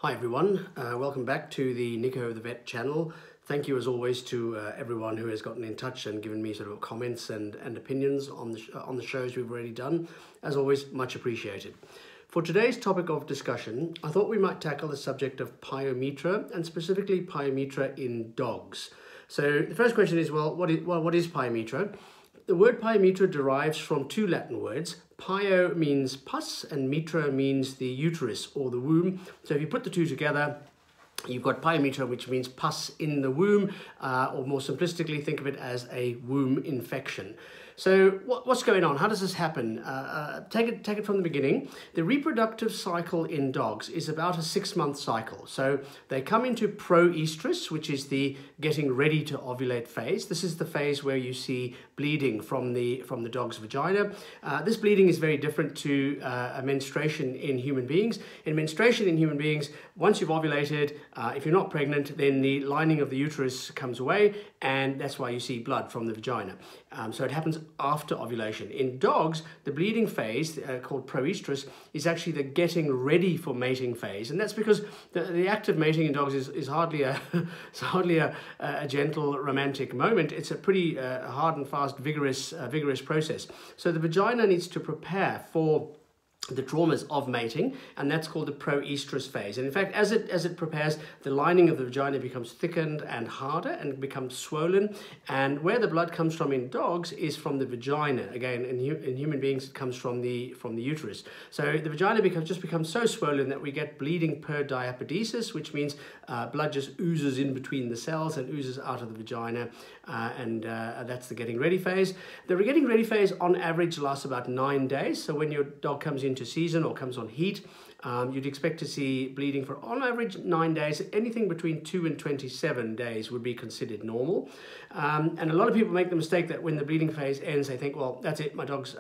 Hi everyone, welcome back to the Nico the Vet channel. Thank you as always to everyone who has gotten in touch and given me sort of comments and opinions on the shows we've already done. As always, much appreciated. For today's topic of discussion, I thought we might tackle the subject of pyometra and specifically pyometra in dogs. So the first question is, well, what is pyometra? The word pyometra derives from two Latin words. Pyo means pus and metra means the uterus or the womb. So if you put the two together, you've got pyometra, which means pus in the womb, or more simplistically, think of it as a womb infection. So what's going on? How does this happen? Take it from the beginning. The reproductive cycle in dogs is about a 6-month cycle. So they come into pro-estrus, which is the getting ready to ovulate phase. This is the phase where you see bleeding from the dog's vagina. This bleeding is very different to a menstruation in human beings. In menstruation in human beings, once you've ovulated, if you're not pregnant, then the lining of the uterus comes away, and that's why you see blood from the vagina. So it happens after ovulation. In dogs, the bleeding phase, called pro-estrus, is actually the getting ready for mating phase, and that's because the act of mating in dogs is hardly a gentle romantic moment. It's a pretty hard and fast, vigorous process. So the vagina needs to prepare for the traumas of mating, and that's called the Pro-Estrus phase. And in fact, as it prepares, the lining of the vagina becomes thickened and harder and becomes swollen. And where the blood comes from in dogs is from the vagina. Again, in human beings, it comes from the uterus. So the vagina becomes so swollen that we get bleeding per diapedesis, which means blood just oozes in between the cells and oozes out of the vagina, and that's the getting ready phase. The getting ready phase on average lasts about 9 days. So when your dog comes into season or comes on heat, you'd expect to see bleeding for on average 9 days. Anything between 2 and 27 days would be considered normal. And a lot of people make the mistake that when the bleeding phase ends, they think, well, that's it, my dog's,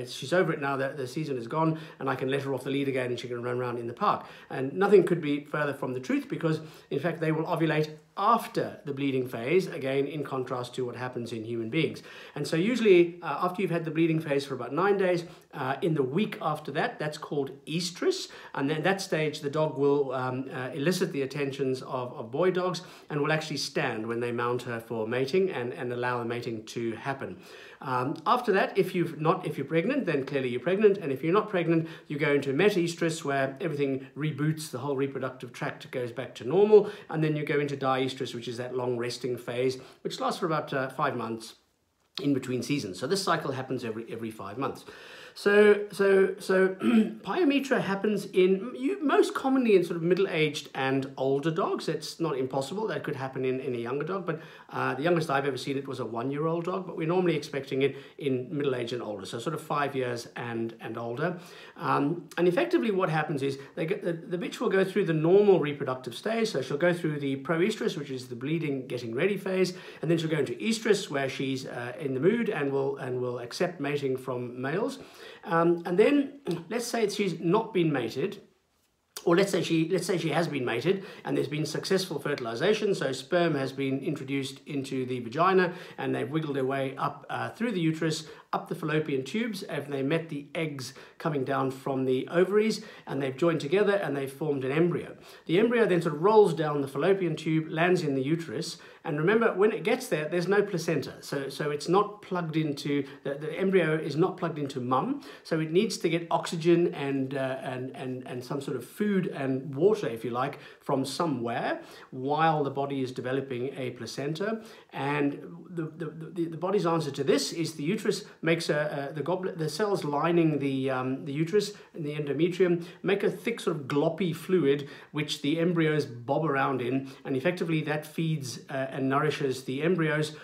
she's over it now, the season is gone, and I can let her off the lead again and she can run around in the park. And nothing could be further from the truth, because in fact they will ovulate after the bleeding phase, again in contrast to what happens in human beings. And so usually after you've had the bleeding phase for about 9 days, in the week after that, that's called estrus, and then at that stage the dog will elicit the attentions of boy dogs and will actually stand when they mount her for mating and allow the mating to happen. After that, if you're pregnant, then clearly you're pregnant, and if you're not pregnant, you go into meta-estrus, where everything reboots, the whole reproductive tract goes back to normal, and then you go into di-estrus, which is that long resting phase, which lasts for about 5 months in between seasons. So this cycle happens every 5 months. So pyometra happens most commonly in sort of middle-aged and older dogs. It's not impossible. That could happen in a younger dog, but the youngest I've ever seen it was a 1-year-old dog, but we're normally expecting it in middle age and older, so sort of 5 years and older. And effectively what happens is the bitch will go through the normal reproductive stage. So she'll go through the pro-estrus, which is the bleeding, getting ready phase, and then she'll go into estrus, where she's in the mood and will accept mating from males. And then let's say she's not been mated, or let's say she has been mated and there's been successful fertilization, so sperm has been introduced into the vagina and they've wiggled their way up through the uterus, up the fallopian tubes, and they met the eggs coming down from the ovaries, and they've joined together and they've formed an embryo. The embryo then sort of rolls down the fallopian tube, lands in the uterus, and remember, when it gets there, there's no placenta, so it's not plugged into, the embryo is not plugged into mum, so it needs to get oxygen and some sort of food and water, if you like, from somewhere while the body is developing a placenta. And the body's answer to this is the uterus makes the cells lining the uterus and the endometrium make a thick sort of gloppy fluid which the embryos bob around in, and effectively that feeds and nourishes the embryos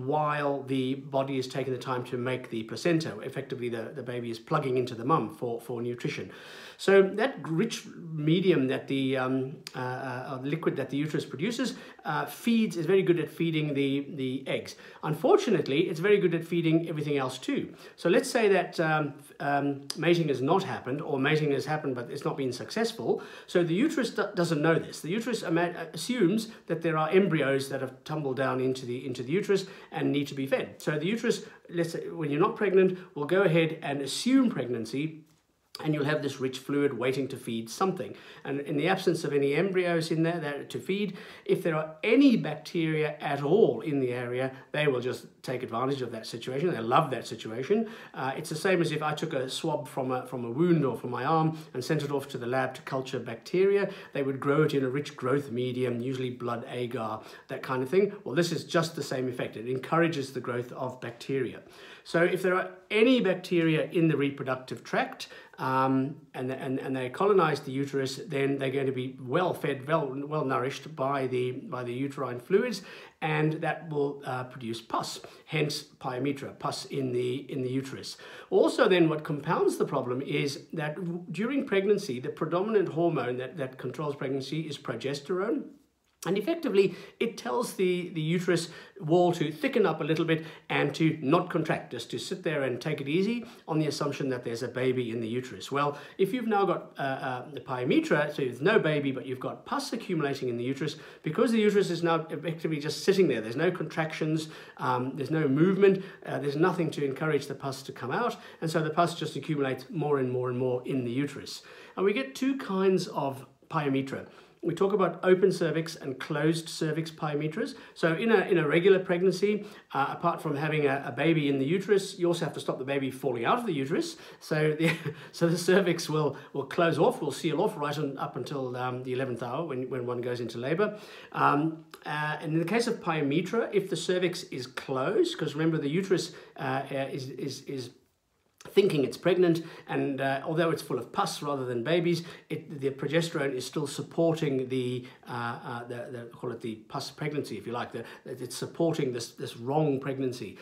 while the body is taking the time to make the placenta. Effectively, the baby is plugging into the mum for nutrition. So that rich medium that the liquid that the uterus produces is very good at feeding the eggs. Unfortunately, it's very good at feeding everything else too. So let's say that mating has not happened, or mating has happened but it's not been successful. So the uterus doesn't know this. The uterus assumes that there are embryos that have tumbled down into the uterus and need to be fed. So the uterus, let's say when you're not pregnant, will go ahead and assume pregnancy and you'll have this rich fluid waiting to feed something. And in the absence of any embryos in there to feed, if there are any bacteria at all in the area, they will just take advantage of that situation. They love that situation. It's the same as if I took a swab from a wound or from my arm and sent it off to the lab to culture bacteria. They would grow it in a rich growth medium, usually blood agar, that kind of thing. Well, this is just the same effect. It encourages the growth of bacteria. So if there are any bacteria in the reproductive tract, and they colonize the uterus, then they're going to be well fed, well nourished by the uterine fluids, and that will produce pus, hence pyometra, pus in the uterus. Also then, what compounds the problem is that during pregnancy, the predominant hormone that controls pregnancy is progesterone. And effectively, it tells the uterus wall to thicken up a little bit and to not contract, just to sit there and take it easy on the assumption that there's a baby in the uterus. Well, if you've now got the pyometra, so there's no baby, but you've got pus accumulating in the uterus, because the uterus is now effectively just sitting there, there's no contractions, there's no movement, there's nothing to encourage the pus to come out, and so the pus just accumulates more and more and more in the uterus. And we get two kinds of pyometra. We talk about open cervix and closed cervix pyometras. So in a regular pregnancy, apart from having a baby in the uterus, you also have to stop the baby falling out of the uterus. So the cervix will close off, will seal off right up until the 11th hour when one goes into labor. And in the case of pyometra, if the cervix is closed, because remember the uterus is thinking it's pregnant, and although it's full of pus rather than babies, the progesterone is still supporting the call it the pus pregnancy, if you like. It's supporting this wrong pregnancy.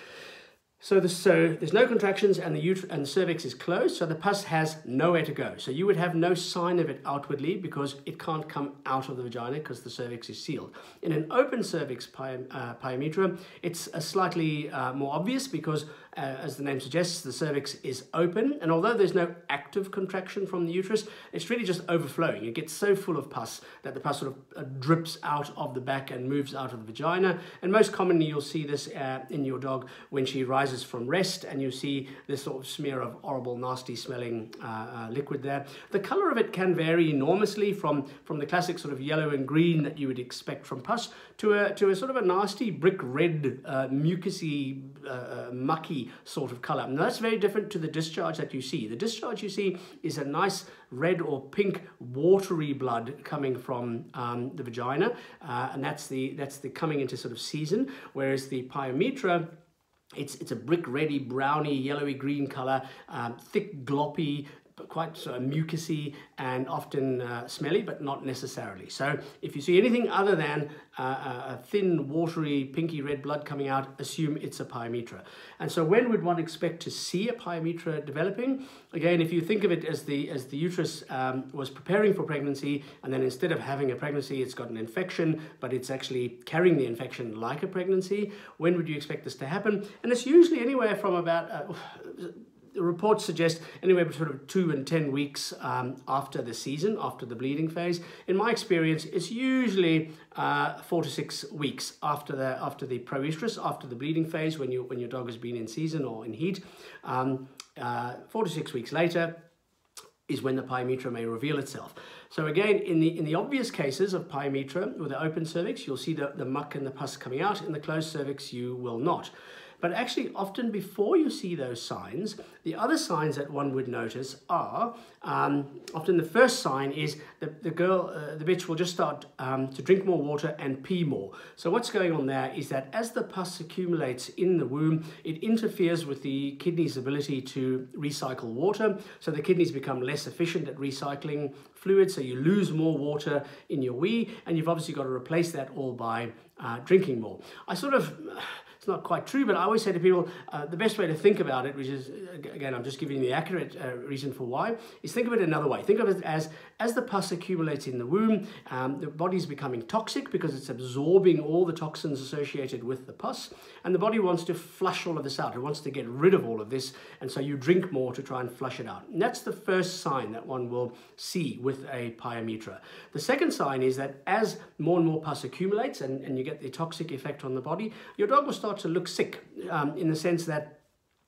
So there's no contractions, and the cervix is closed, so the pus has nowhere to go. So you would have no sign of it outwardly because it can't come out of the vagina because the cervix is sealed. In an open cervix pyometra, it's slightly more obvious because, as the name suggests, the cervix is open, and although there's no active contraction from the uterus, it's really just overflowing. It gets so full of pus that the pus sort of drips out of the back and moves out of the vagina. And most commonly you'll see this in your dog when she rises from rest, and you see this sort of smear of horrible, nasty smelling liquid there. The color of it can vary enormously from the classic sort of yellow and green that you would expect from pus to a sort of a nasty brick red, mucusy, mucky sort of color. And that's very different to the discharge that you see. The discharge you see is a nice red or pink watery blood coming from the vagina, and that's the coming into sort of season, whereas the pyometra, it's a brick reddy, browny, yellowy green color, thick, gloppy, but quite sort of mucusy and often smelly, but not necessarily. So if you see anything other than a thin, watery, pinky red blood coming out, assume it's a pyometra. And so when would one expect to see a pyometra developing? Again, if you think of it as the uterus was preparing for pregnancy, and then instead of having a pregnancy, it's got an infection, but it's actually carrying the infection like a pregnancy, when would you expect this to happen? And it's usually anywhere from about the reports suggest anywhere between sort of 2 and 10 weeks after the season, after the bleeding phase. In my experience, it's usually 4 to 6 weeks after the pro-estrus, after the bleeding phase, when your dog has been in season or in heat. 4 to 6 weeks later is when the pyometra may reveal itself. So again, in the obvious cases of pyometra with the open cervix, you'll see the muck and the pus coming out. In the closed cervix, you will not. But actually, often before you see those signs, the other signs that one would notice are, often the first sign is that the bitch will just start to drink more water and pee more. So what's going on there is that as the pus accumulates in the womb, it interferes with the kidney's ability to recycle water. So the kidneys become less efficient at recycling fluid, so you lose more water in your wee, and you've obviously got to replace that all by drinking more. It's not quite true, but I always say to people, the best way to think about it, which is, again, I'm just giving you the accurate reason for why, is think of it another way. Think of it as the pus accumulates in the womb, the body's becoming toxic because it's absorbing all the toxins associated with the pus, and the body wants to flush all of this out. It wants to get rid of all of this, and so you drink more to try and flush it out. And that's the first sign that one will see with a pyometra. The second sign is that as more and more pus accumulates and you get the toxic effect on the body, your dog will start to look sick, in the sense that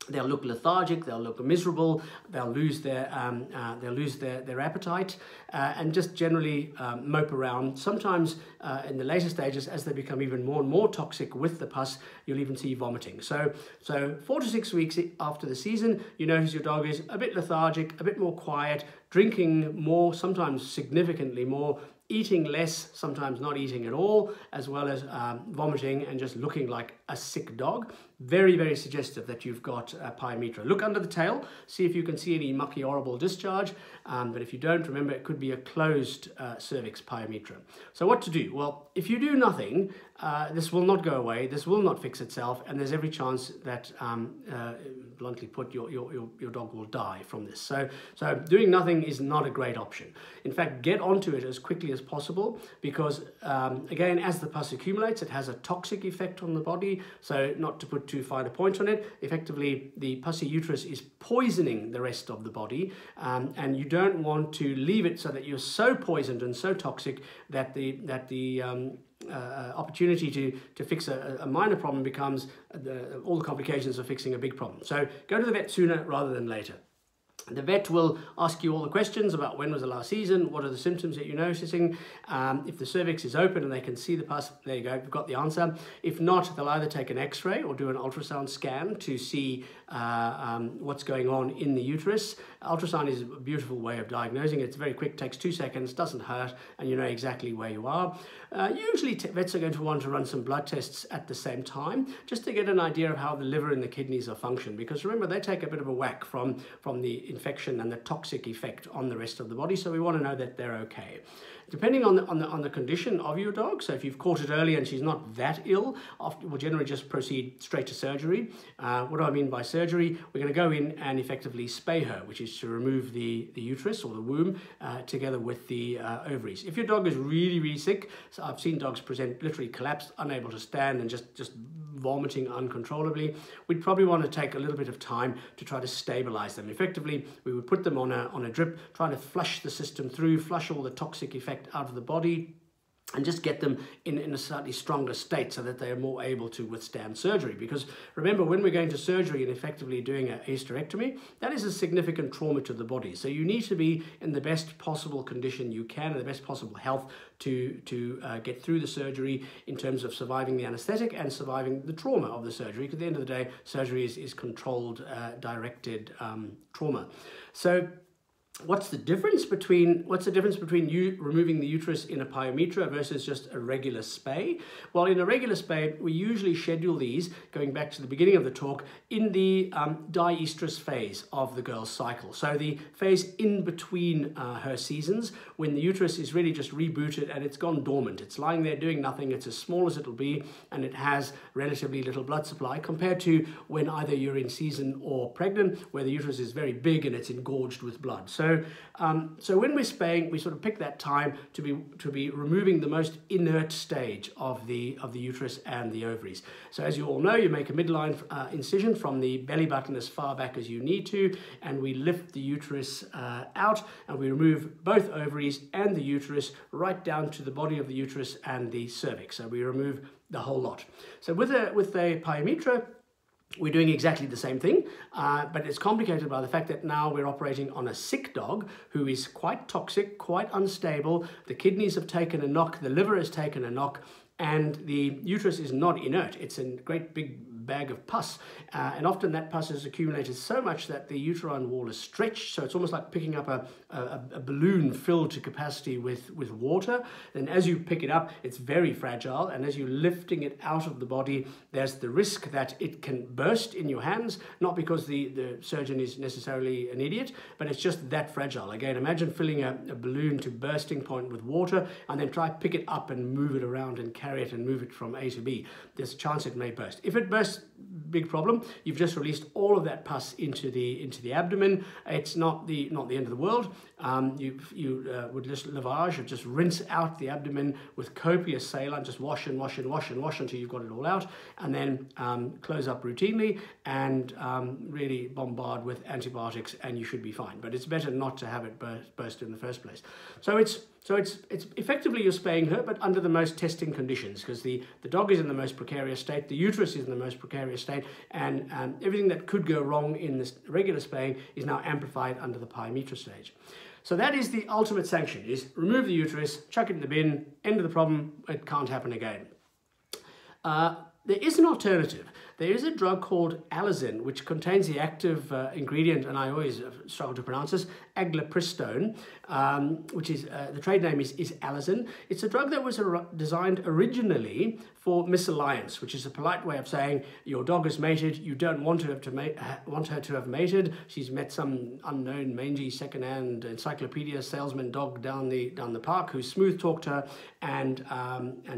They'll look lethargic, they'll look miserable, they'll lose their appetite, and just generally mope around. Sometimes in the later stages, as they become even more and more toxic with the pus, you'll even see vomiting. So 4 to 6 weeks after the season, you notice your dog is a bit lethargic, a bit more quiet, drinking more, sometimes significantly more, eating less, sometimes not eating at all, as well as vomiting and just looking like a sick dog. Very, very suggestive that you've got Pyometra. Look under the tail, see if you can see any mucky, horrible discharge. But if you don't, remember, it could be a closed cervix Pyometra. So what to do? Well, if you do nothing, this will not go away, this will not fix itself, and there's every chance that, bluntly put, your dog will die from this. So doing nothing is not a great option. In fact, get onto it as quickly as possible, because again, as the pus accumulates, it has a toxic effect on the body. So not to put too fine a point on it, effectively the pussy uterus is poisoning the rest of the body, and you don't want to leave it so that you're so poisoned and so toxic that the opportunity to fix a minor problem becomes all the complications of fixing a big problem. So go to the vet sooner rather than later. The vet will ask you all the questions about when was the last season, what are the symptoms that you're noticing. If the cervix is open and they can see the pus, there you go, you've got the answer. If not, they'll either take an x-ray or do an ultrasound scan to see what's going on in the uterus. Ultrasound is a beautiful way of diagnosing it. It's very quick, takes 2 seconds, doesn't hurt, and you know exactly where you are. Usually vets are going to want to run some blood tests at the same time, just to get an idea of how the liver and the kidneys are functioning, because remember, they take a bit of a whack from the infection and the toxic effect on the rest of the body, so we want to know that they're okay. Depending on the condition of your dog, so if you've caught it early and she's not that ill, we'll generally just proceed straight to surgery. What do I mean by surgery? We're going to go in and effectively spay her, which is to remove the uterus or the womb together with the ovaries. If your dog is really, really sick, so I've seen dogs present literally collapsed, unable to stand, and just vomiting uncontrollably, we'd probably want to take a little bit of time to try to stabilize them. Effectively, we would put them on a drip, try to flush the system through, flush all the toxic effect out of the body, and just get them in a slightly stronger state so that they are more able to withstand surgery. Because remember, when we're going to surgery and effectively doing a hysterectomy, that is a significant trauma to the body. So you need to be in the best possible condition you can, and the best possible health to get through the surgery in terms of surviving the anesthetic and surviving the trauma of the surgery. Because at the end of the day, surgery is controlled, directed trauma. So what's the difference between you removing the uterus in a Pyometra versus just a regular spay? Well, in a regular spay, we usually schedule these, going back to the beginning of the talk, in the Discharge phase of the girl's cycle. So the phase in between her seasons, when the uterus is really just rebooted and it's gone dormant. It's lying there doing nothing. It's as small as it'll be, and it has relatively little blood supply compared to when either you're in season or pregnant, where the uterus is very big and it's engorged with blood. So when we're spaying, we sort of pick that time to be removing the most inert stage of the uterus and the ovaries. So as you all know, you make a midline incision from the belly button as far back as you need to, and we lift the uterus out, and we remove both ovaries and the uterus right down to the body of the uterus and the cervix. So we remove the whole lot. So with a Pyometra, we're doing exactly the same thing, but it's complicated by the fact that now we're operating on a sick dog who is quite toxic, quite unstable. The kidneys have taken a knock, the liver has taken a knock, and the uterus is not inert. It's a great big bag of pus, and often that pus has accumulated so much that the uterine wall is stretched, so it's almost like picking up a balloon filled to capacity with water. And as you pick it up, it's very fragile, and as you're lifting it out of the body, there's the risk that it can burst in your hands, not because the surgeon is necessarily an idiot, but it's just that fragile. Again, imagine filling a balloon to bursting point with water, and then try pick it up and move it around and carry it and move it from A to B. There's a chance it may burst. If it bursts, big problem. You've just released all of that pus into the abdomen. It's not the end of the world. You would just lavage, or just rinse out the abdomen with copious saline, just wash and wash and wash and wash until you've got it all out, and then close up routinely and really bombard with antibiotics, and you should be fine. But it's better not to have it burst in the first place. So it's effectively you're spaying her, but under the most testing conditions, because the dog is in the most precarious state, the uterus is in the most most precarious state, and everything that could go wrong in this regular spaying is now amplified under the Pyometra stage. So that is the ultimate sanction, is remove the uterus, chuck it in the bin, end of the problem, it can't happen again. There is an alternative. There is a drug called Alazin, which contains the active ingredient, and I always struggle to pronounce this, aglepristone, which is, the trade name is Alazin. It's a drug that was designed originally for misalliance, which is a polite way of saying your dog is mated, you don't want her to have mated, she's met some unknown mangy second-hand encyclopedia salesman dog down the park who smooth-talked her, and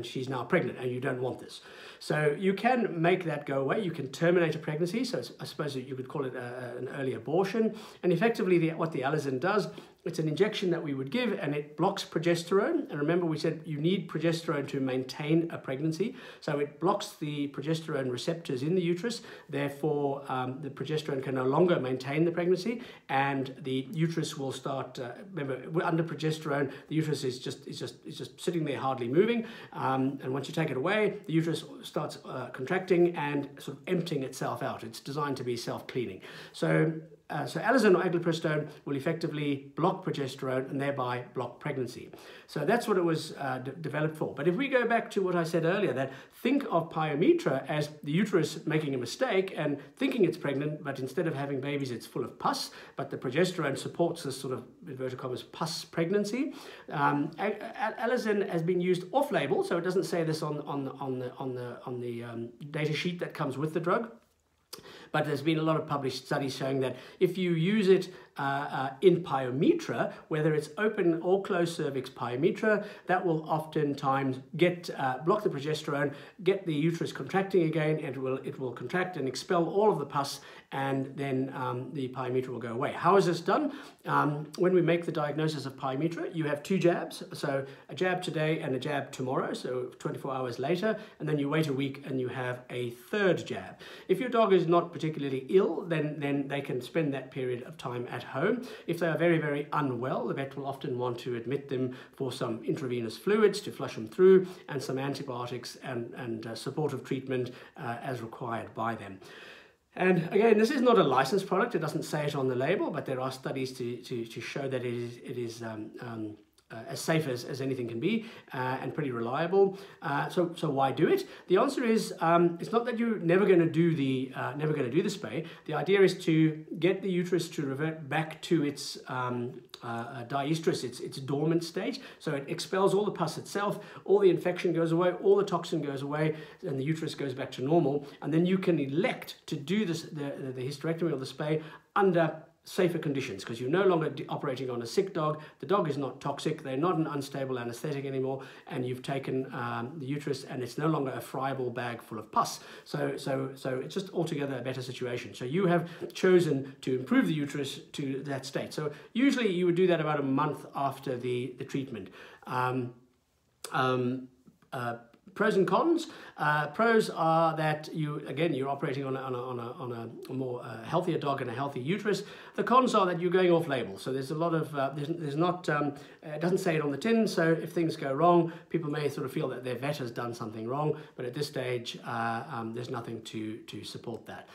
she's now pregnant, and you don't want this. So you can make that go away. You can terminate a pregnancy, so I suppose you could call it an early abortion. And effectively, what the Alazin does, it's an injection that we would give, and it blocks progesterone. And remember, we said you need progesterone to maintain a pregnancy. So it blocks the progesterone receptors in the uterus. Therefore, the progesterone can no longer maintain the pregnancy, and the uterus will start. Remember, under progesterone, the uterus is just sitting there, hardly moving. And once you take it away, the uterus starts contracting and sort of emptying itself out. It's designed to be self-cleaning. So Alazin or aglepristone will effectively block progesterone and thereby block pregnancy. So that's what it was developed for. But if we go back to what I said earlier, that think of Pyometra as the uterus making a mistake and thinking it's pregnant, but instead of having babies, it's full of pus, but the progesterone supports this sort of, inverted commas, pus pregnancy. Alazin has been used off-label, so it doesn't say this on the data sheet that comes with the drug. But there's been a lot of published studies showing that if you use it in Pyometra, whether it's open or closed cervix Pyometra, that will oftentimes block the progesterone, get the uterus contracting again, and it will contract and expel all of the pus, and then the Pyometra will go away. How is this done? When we make the diagnosis of Pyometra, you have 2 jabs, so a jab today and a jab tomorrow, so 24 hours later, and then you wait a week and you have a 3rd jab. If your dog is not particularly ill, then they can spend that period of time at home. If they are very, very unwell, the vet will often want to admit them for some intravenous fluids to flush them through, and some antibiotics and supportive treatment as required by them. And again, this is not a licensed product. It doesn't say it on the label, but there are studies to show that it is as safe as anything can be, and pretty reliable. So why do it? The answer is it's not that you're never going to do the spay. The idea is to get the uterus to revert back to its diestrus, its dormant stage. So it expels all the pus itself, all the infection goes away, all the toxin goes away, and the uterus goes back to normal. And then you can elect to do this, the hysterectomy or the spay under safer conditions, because you're no longer operating on a sick dog. The dog is not toxic, they're not an unstable anesthetic anymore, and you've taken the uterus and it's no longer a friable bag full of pus. So it's just altogether a better situation. So you have chosen to improve the uterus to that state. So usually you would do that about a month after the treatment. Pros and cons. Pros are that you're operating on a more healthier dog and a healthy uterus. The cons are that you're going off label. So there's a lot of there's not it doesn't say it on the tin. So if things go wrong, people may sort of feel that their vet has done something wrong. But at this stage, there's nothing to support that.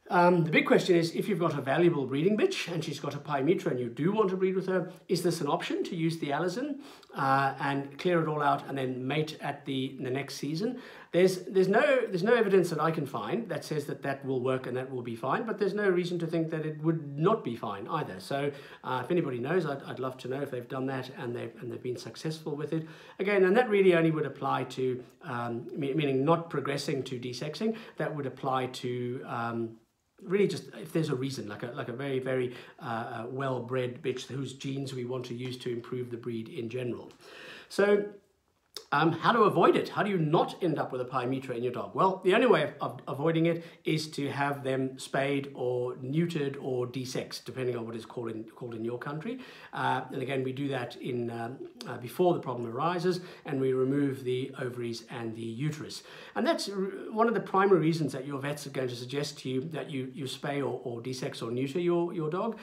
The big question is, if you've got a valuable breeding bitch and she's got a Pyometra and you do want to breed with her, is this an option to use the Alazin and clear it all out and then mate at the next season? There's no evidence that I can find that says that will work and that will be fine, but there's no reason to think that it would not be fine either. So if anybody knows, I'd love to know if they've done that and they've been successful with it. Again, and that really only would apply to, meaning not progressing to desexing, that would apply to really just if there's a reason, like a very, very well-bred bitch whose genes we want to use to improve the breed in general. So how to avoid it? How do you not end up with a Pyometra in your dog? Well, the only way of avoiding it is to have them spayed or neutered or desexed, depending on what it's called in your country. And again, we do that before the problem arises, and we remove the ovaries and the uterus. And that's one of the primary reasons that your vets are going to suggest to you that you spay or desex or neuter your dog,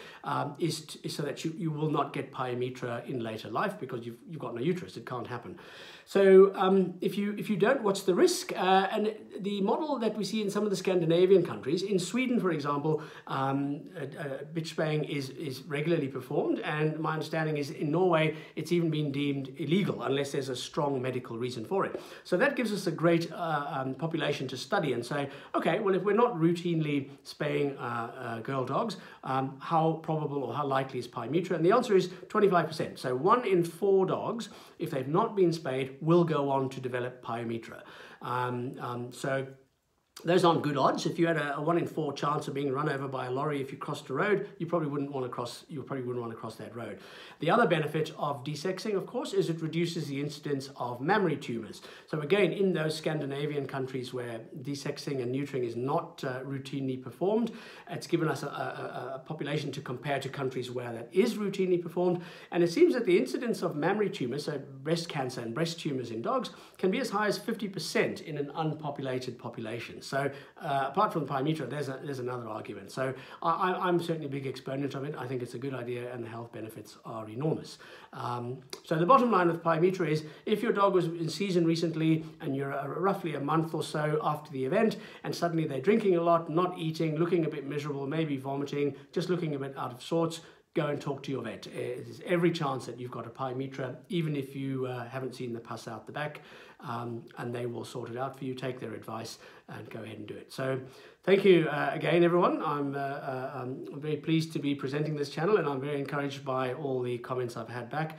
is so that you will not get Pyometra in later life, because you've got no uterus. It can't happen. So if you don't, what's the risk? And the model that we see in some of the Scandinavian countries, in Sweden, for example, bitch spaying is regularly performed, and my understanding is in Norway it's even been deemed illegal unless there's a strong medical reason for it. So that gives us a great population to study and say, okay, well, if we're not routinely spaying girl dogs, how probable or how likely is pyometra? And the answer is 25%. So 1 in 4 dogs, if they've not been spayed, will go on to develop pyometra. So those aren't good odds. If you had a 1 in 4 chance of being run over by a lorry if you crossed a road, you probably wouldn't want to cross. You probably wouldn't want to cross that road. The other benefit of desexing, of course, is it reduces the incidence of mammary tumors. So again, in those Scandinavian countries where desexing and neutering is not routinely performed, it's given us a population to compare to countries where that is routinely performed. And it seems that the incidence of mammary tumors, so breast cancer and breast tumors in dogs, can be as high as 50% in an unpopulated population. So apart from pyometra, there's another argument. So I'm certainly a big exponent of it. I think it's a good idea and the health benefits are enormous. So the bottom line with pyometra is if your dog was in season recently and you're roughly a month or so after the event and suddenly they're drinking a lot, not eating, looking a bit miserable, maybe vomiting, just looking a bit out of sorts, go and talk to your vet. There's every chance that you've got a pyometra, even if you haven't seen the pus out the back, and they will sort it out for you. Take their advice and go ahead and do it. So thank you again, everyone. I'm very pleased to be presenting this channel, and I'm very encouraged by all the comments I've had back.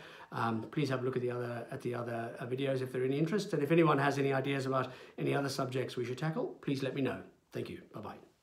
Please have a look at the other videos if they're any interest. And if anyone has any ideas about any other subjects we should tackle, please let me know. Thank you. Bye-bye.